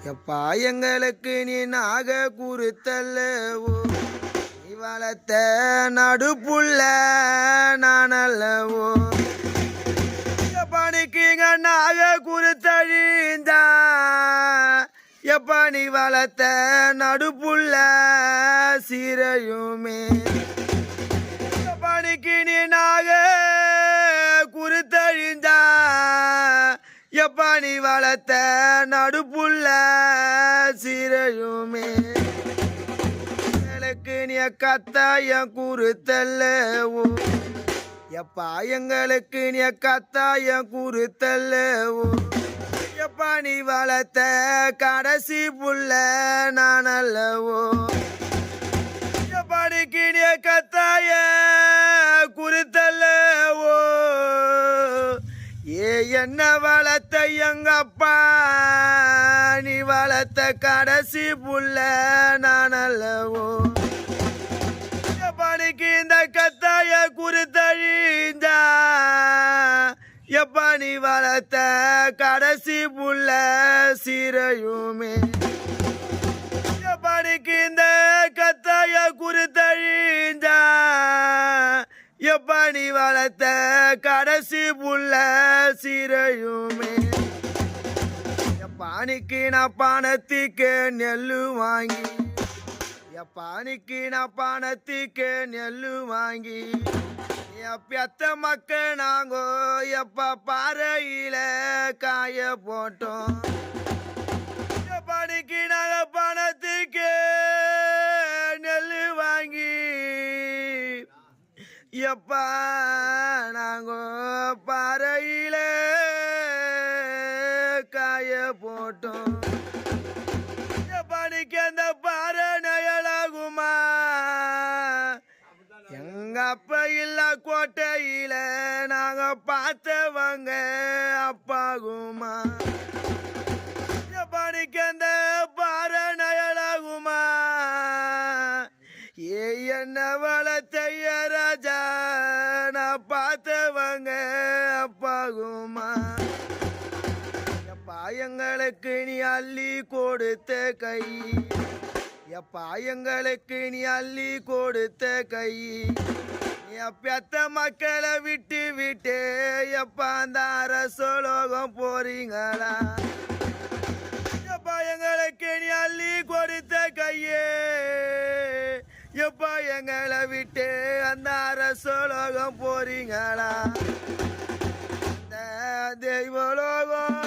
எப்பா எங்களுக்கு நீ நாக குறுத்தல்லவோ, நீ வளர்த்த நடுப்புள்ள நானல்லவோ. எப்பனிக்குங்க நாக குறுத்தழிந்தா, எப்ப நீ வளர்த்த நடுப்புள்ள சீரையுமே. எப்பனிக்கு நீ நாக குறுத்தழிந்தா, எப்ப நீ வளர்த்த நடுப்புள்ள சீரையுமே. எங்களுக்கு நீ கத்தாயம் குறுத்தல்லவோ, எப்பா எங்களுக்கு நீ கத்தாயம் குறுத்தல்லவோ. எப்பா நீ வளர்த்த கடைசி புள்ள நானல்லவோ. எப்படிக்கு நீ கத்தாய குறுத்தல்லவோ. ஏ என்ன வளர்த்த எங்கப்பா, நீ வளர்த்த கடைசி புள்ள நானல்லவோ. எப்படிக்கு இந்த கத்தாய குறுத்தழிந்தா, எப்ப நீ வளர்த்த கடைசி புள்ள சீரையுமே. எப்படிக்கு இந்த கத்தாய குறுத்தழிந்தா, எப்ப நீ வளர்த்த கடைசி புள்ள சீரையுமே. எப்பானிக்கு நான் பணத்துக்கு நெல்லு வாங்கி, எப்பானிக்கு நான் பணத்துக்கு நெல்லு வாங்கி, பெத்த மக்க நாங்கோ எப்ப பாறையில காய போட்டோம். எப்படிக்கு நாங்க பணத்துக்கு நெல்லு வாங்கி, எப்பா நாங்க பாறையில காய போட்டோம். எப்படிக்கு அந்த பாறை நயலாகுமா, எங்க அப்ப இல்ல கோட்டையில நாங்க பார்த்தவங்க அப்பாகுமா. எப்படிக்கு அந்த பாறை நயலாகுமா, ஏ என்ன வளர்த்தைய ராஜா நான் பார்த்தவங்க அப்பாகுமா. எப்பா எங்களுக்கு நீ அள்ளி கொடுத்த கை, எப்பா எங்களுக்கு நீ அள்ளி கொடுத்த கை, பெத்த மக்களை விட்டு விட்டு எப்ப அந்த அரசோலோகம் போறீங்களா. எப்பா எங்களுக்கு நீ அள்ளி கொடுத்த கையே, எப்ப எங்களை விட்டு அந்த அரசோலோகம் போறீங்களா. தெய்வலோகம்